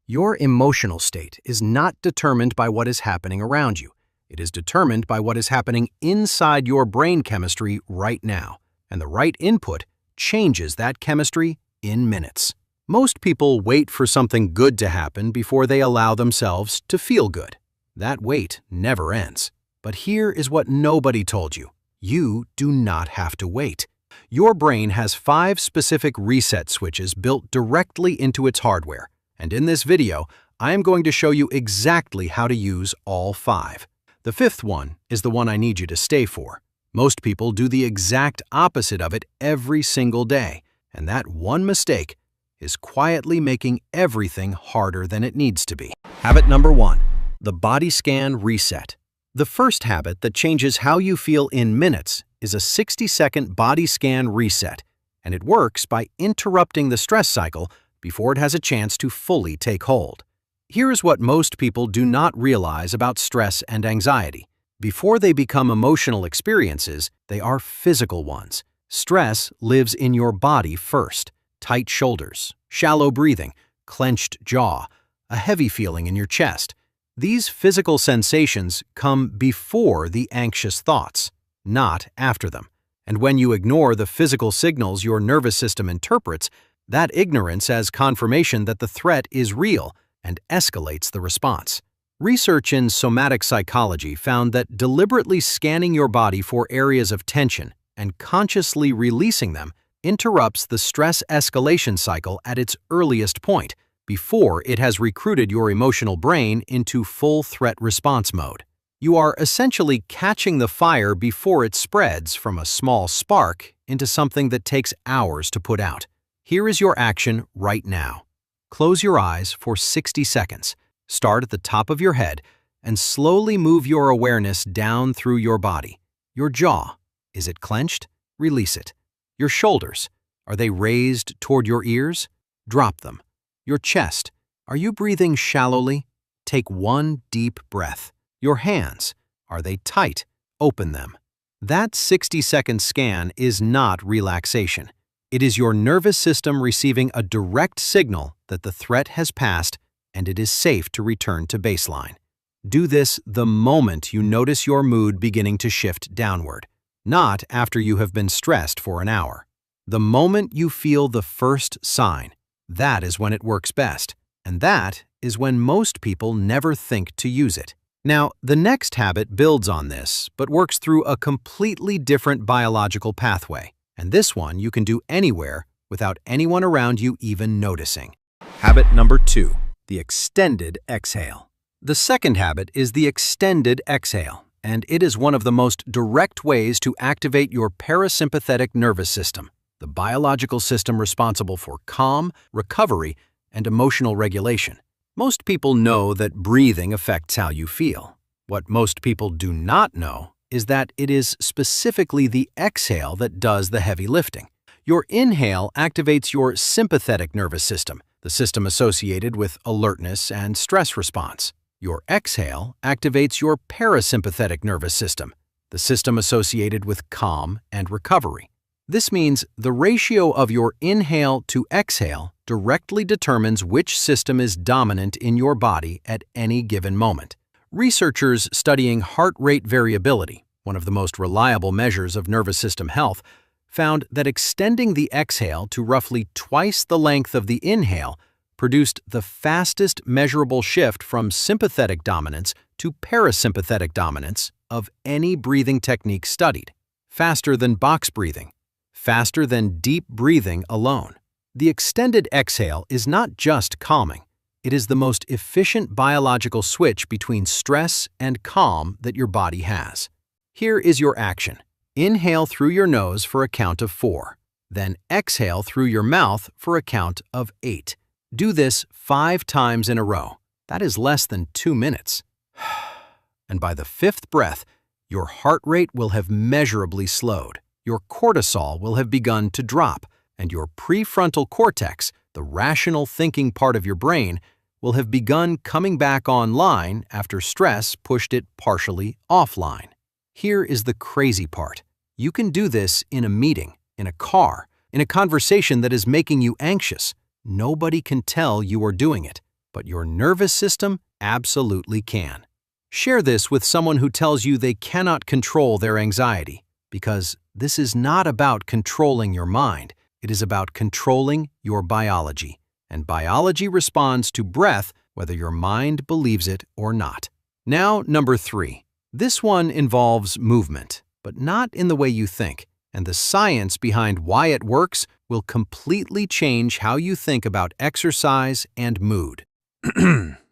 Your emotional state is not determined by what is happening around you. It is determined by what is happening inside your brain chemistry right now, and the right input changes that chemistry in minutes. Most people wait for something good to happen before they allow themselves to feel good. That wait never ends. But here is what nobody told you. You do not have to wait. Your brain has 5 specific reset switches built directly into its hardware. And in this video, I am going to show you exactly how to use all 5. The 5th one is the one I need you to stay for. Most people do the exact opposite of it every single day, and that one mistake is quietly making everything harder than it needs to be. Habit number 1, the body scan reset. The first habit that changes how you feel in minutes is a 60-second body scan reset, and it works by interrupting the stress cycle before it has a chance to fully take hold. Here is what most people do not realize about stress and anxiety. Before they become emotional experiences, they are physical ones. Stress lives in your body first. Tight shoulders, shallow breathing, clenched jaw, a heavy feeling in your chest. These physical sensations come before the anxious thoughts, not after them. And when you ignore the physical signals your nervous system interprets, that ignorance as confirmation that the threat is real and escalates the response. Research in somatic psychology found that deliberately scanning your body for areas of tension and consciously releasing them interrupts the stress escalation cycle at its earliest point, before it has recruited your emotional brain into full threat response mode. You are essentially catching the fire before it spreads from a small spark into something that takes hours to put out. Here is your action right now. Close your eyes for 60 seconds. Start at the top of your head and slowly move your awareness down through your body. Your jaw, is it clenched? Release it. Your shoulders, are they raised toward your ears? Drop them. Your chest, are you breathing shallowly? Take one deep breath. Your hands, are they tight? Open them. That 60-second scan is not relaxation. It is your nervous system receiving a direct signal that the threat has passed and it is safe to return to baseline. Do this the moment you notice your mood beginning to shift downward, not after you have been stressed for an hour. The moment you feel the first sign, that is when it works best, and that is when most people never think to use it. Now, the next habit builds on this, but works through a completely different biological pathway. And this one you can do anywhere without anyone around you even noticing. Habit number 2, the extended exhale. The second habit is the extended exhale, and it is one of the most direct ways to activate your parasympathetic nervous system, the biological system responsible for calm, recovery, and emotional regulation. Most people know that breathing affects how you feel. What most people do not know is that it is specifically the exhale that does the heavy lifting. Your inhale activates your sympathetic nervous system, the system associated with alertness and stress response. Your exhale activates your parasympathetic nervous system, the system associated with calm and recovery. This means the ratio of your inhale to exhale directly determines which system is dominant in your body at any given moment. Researchers studying heart rate variability, one of the most reliable measures of nervous system health, found that extending the exhale to roughly twice the length of the inhale produced the fastest measurable shift from sympathetic dominance to parasympathetic dominance of any breathing technique studied. Faster than box breathing, faster than deep breathing alone. The extended exhale is not just calming. It is the most efficient biological switch between stress and calm that your body has. Here is your action. Inhale through your nose for a count of 4. Then exhale through your mouth for a count of 8. Do this 5 times in a row. That is less than 2 minutes. And by the 5th breath, your heart rate will have measurably slowed. Your cortisol will have begun to drop, and your prefrontal cortex, the rational thinking part of your brain, will have begun coming back online after stress pushed it partially offline. Here is the crazy part. You can do this in a meeting, in a car, in a conversation that is making you anxious. Nobody can tell you are doing it. but your nervous system absolutely can. Share this with someone who tells you they cannot control their anxiety, because this is not about controlling your mind. It is about controlling your biology, and biology responds to breath whether your mind believes it or not. Now, number 3. This one involves movement, but not in the way you think, and the science behind why it works will completely change how you think about exercise and mood.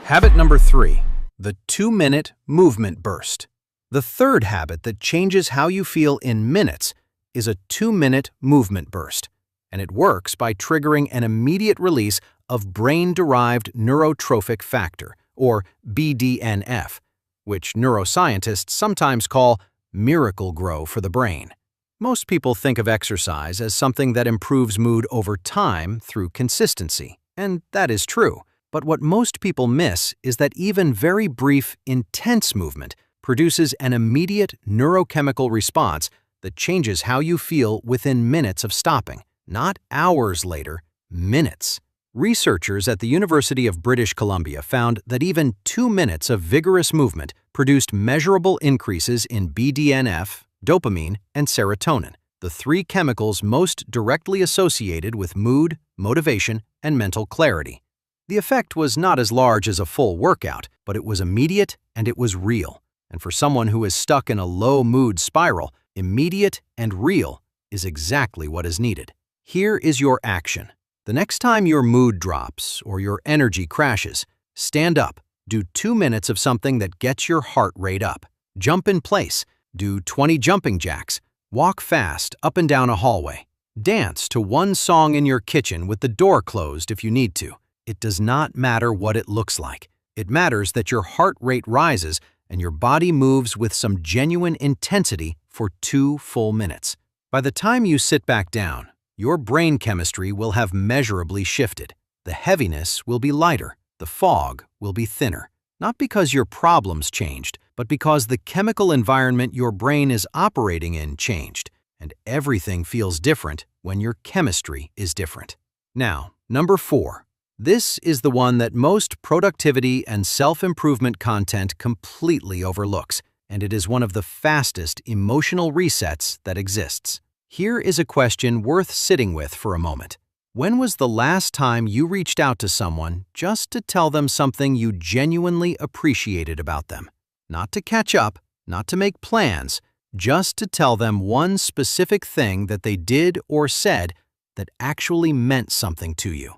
Habit number 3. The 2-minute movement burst. The third habit that changes how you feel in minutes is a 2-minute movement burst, and it works by triggering an immediate release of brain-derived neurotrophic factor, or BDNF, which neuroscientists sometimes call Miracle-Gro for the brain. Most people think of exercise as something that improves mood over time through consistency, and that is true. But what most people miss is that even very brief, intense movement produces an immediate neurochemical response that changes how you feel within minutes of stopping, not hours later, minutes. Researchers at the University of British Columbia found that even 2 minutes of vigorous movement produced measurable increases in BDNF, dopamine, and serotonin, the 3 chemicals most directly associated with mood, motivation, and mental clarity. The effect was not as large as a full workout, but it was immediate and it was real. And for someone who is stuck in a low mood spiral, immediate and real is exactly what is needed. Here is your action. The next time your mood drops or your energy crashes, stand up, do 2 minutes of something that gets your heart rate up. Jump in place, do 20 jumping jacks, walk fast up and down a hallway. Dance to one song in your kitchen with the door closed if you need to. It does not matter what it looks like. It matters that your heart rate rises and your body moves with some genuine intensity for 2 full minutes. By the time you sit back down, your brain chemistry will have measurably shifted. The heaviness will be lighter. The fog will be thinner. Not because your problems changed, but because the chemical environment your brain is operating in changed, and everything feels different when your chemistry is different. Now, number 4. This is the one that most productivity and self-improvement content completely overlooks, and it is one of the fastest emotional resets that exists. Here is a question worth sitting with for a moment. When was the last time you reached out to someone just to tell them something you genuinely appreciated about them? Not to catch up, not to make plans, just to tell them one specific thing that they did or said that actually meant something to you.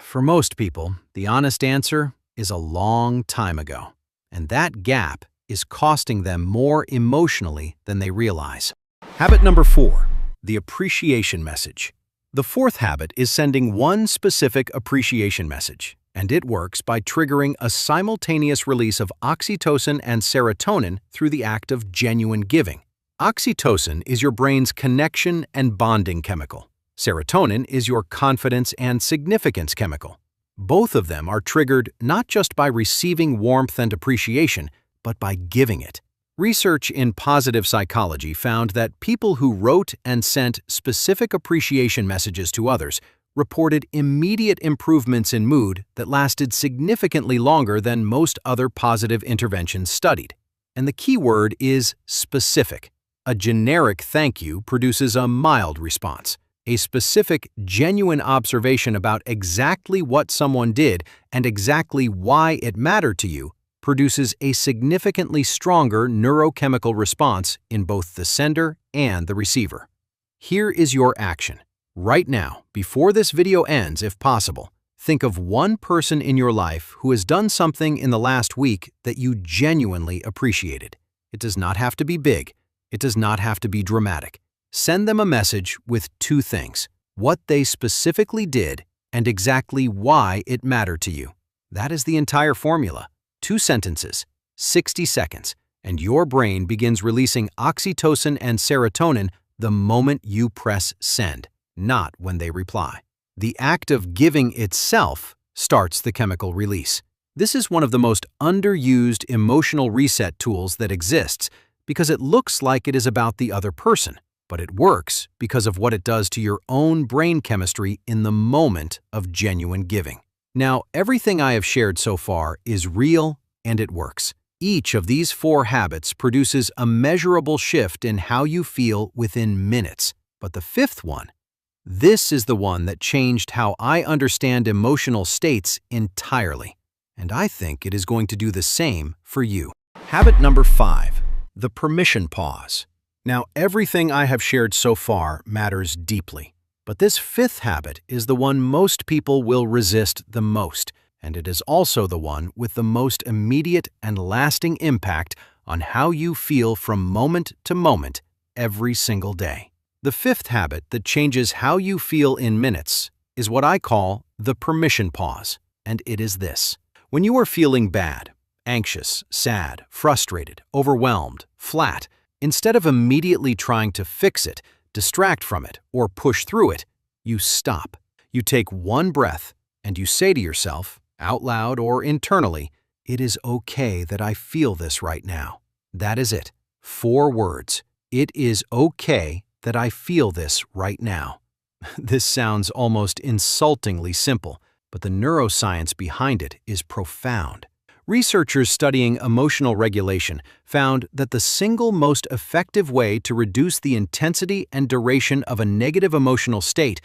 For most people, the honest answer is a long time ago, and that gap is costing them more emotionally than they realize. Habit number 4, the appreciation message. The 4th habit is sending one specific appreciation message, and it works by triggering a simultaneous release of oxytocin and serotonin through the act of genuine giving. Oxytocin is your brain's connection and bonding chemical. Serotonin is your confidence and significance chemical. Both of them are triggered not just by receiving warmth and appreciation, but by giving it. Research in positive psychology found that people who wrote and sent specific appreciation messages to others reported immediate improvements in mood that lasted significantly longer than most other positive interventions studied. And the key word is specific. A generic thank you produces a mild response. A specific, genuine observation about exactly what someone did and exactly why it mattered to you produces a significantly stronger neurochemical response in both the sender and the receiver. Here is your action. Right now, before this video ends if possible, think of one person in your life who has done something in the last week that you genuinely appreciated. It does not have to be big. It does not have to be dramatic. Send them a message with 2 things: what they specifically did and exactly why it mattered to you. That is the entire formula. 2 sentences, 60 seconds, and your brain begins releasing oxytocin and serotonin the moment you press send, not when they reply. The act of giving itself starts the chemical release. This is one of the most underused emotional reset tools that exists because it looks like it is about the other person, but it works because of what it does to your own brain chemistry in the moment of genuine giving. Now, everything I have shared so far is real and it works. Each of these 4 habits produces a measurable shift in how you feel within minutes. But the 5th one, this is the one that changed how I understand emotional states entirely. And I think it is going to do the same for you. Habit number 5, the permission pause. Now, everything I have shared so far matters deeply. But this 5th habit is the one most people will resist the most, and it is also the one with the most immediate and lasting impact on how you feel from moment to moment every single day. The 5th habit that changes how you feel in minutes is what I call the permission pause, and it is this. When you are feeling bad, anxious, sad, frustrated, overwhelmed, flat, instead of immediately trying to fix it, distract from it, or push through it, you stop. You take one breath and you say to yourself, out loud or internally, "It is okay that I feel this right now." That is it. 4 words. It is okay that I feel this right now. This sounds almost insultingly simple, but the neuroscience behind it is profound. Researchers studying emotional regulation found that the single most effective way to reduce the intensity and duration of a negative emotional state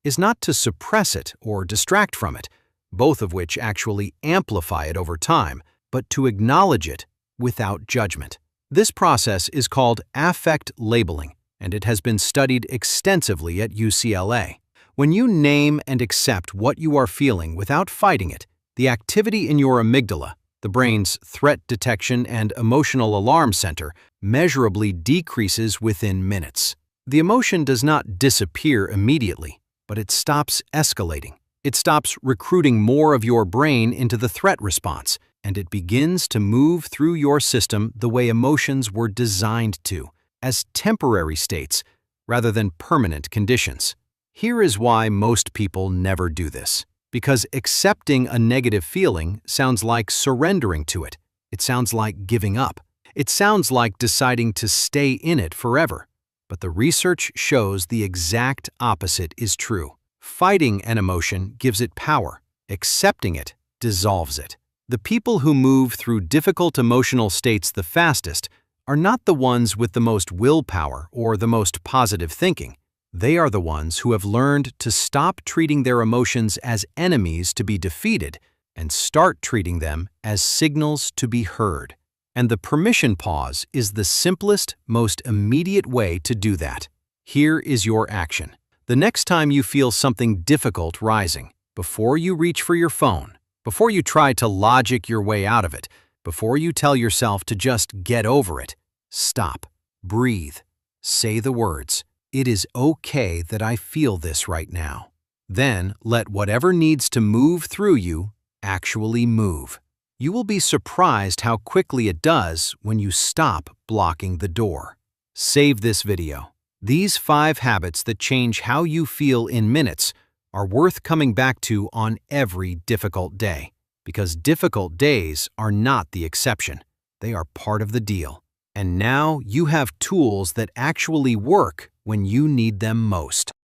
is not to suppress it or distract from it, both of which actually amplify it over time, but to acknowledge it without judgment. This process is called affect labeling, and it has been studied extensively at UCLA. When you name and accept what you are feeling without fighting it, the activity in your amygdala, the brain's threat detection and emotional alarm center, measurably decreases within minutes. The emotion does not disappear immediately, but it stops escalating. It stops recruiting more of your brain into the threat response, and it begins to move through your system the way emotions were designed to, as temporary states rather than permanent conditions. Here is why most people never do this. Because accepting a negative feeling sounds like surrendering to it. It sounds like giving up. It sounds like deciding to stay in it forever. But the research shows the exact opposite is true. Fighting an emotion gives it power. Accepting it dissolves it. The people who move through difficult emotional states the fastest are not the ones with the most willpower or the most positive thinking. They are the ones who have learned to stop treating their emotions as enemies to be defeated and start treating them as signals to be heard. And the permission pause is the simplest, most immediate way to do that. Here is your action. The next time you feel something difficult rising, before you reach for your phone, before you try to logic your way out of it, before you tell yourself to just get over it, stop, breathe, say the words, "It is okay that I feel this right now." Then let whatever needs to move through you actually move. You will be surprised how quickly it does when you stop blocking the door. Save this video. These 5 habits that change how you feel in minutes are worth coming back to on every difficult day, because difficult days are not the exception. They are part of the deal. And now you have tools that actually work when you need them most.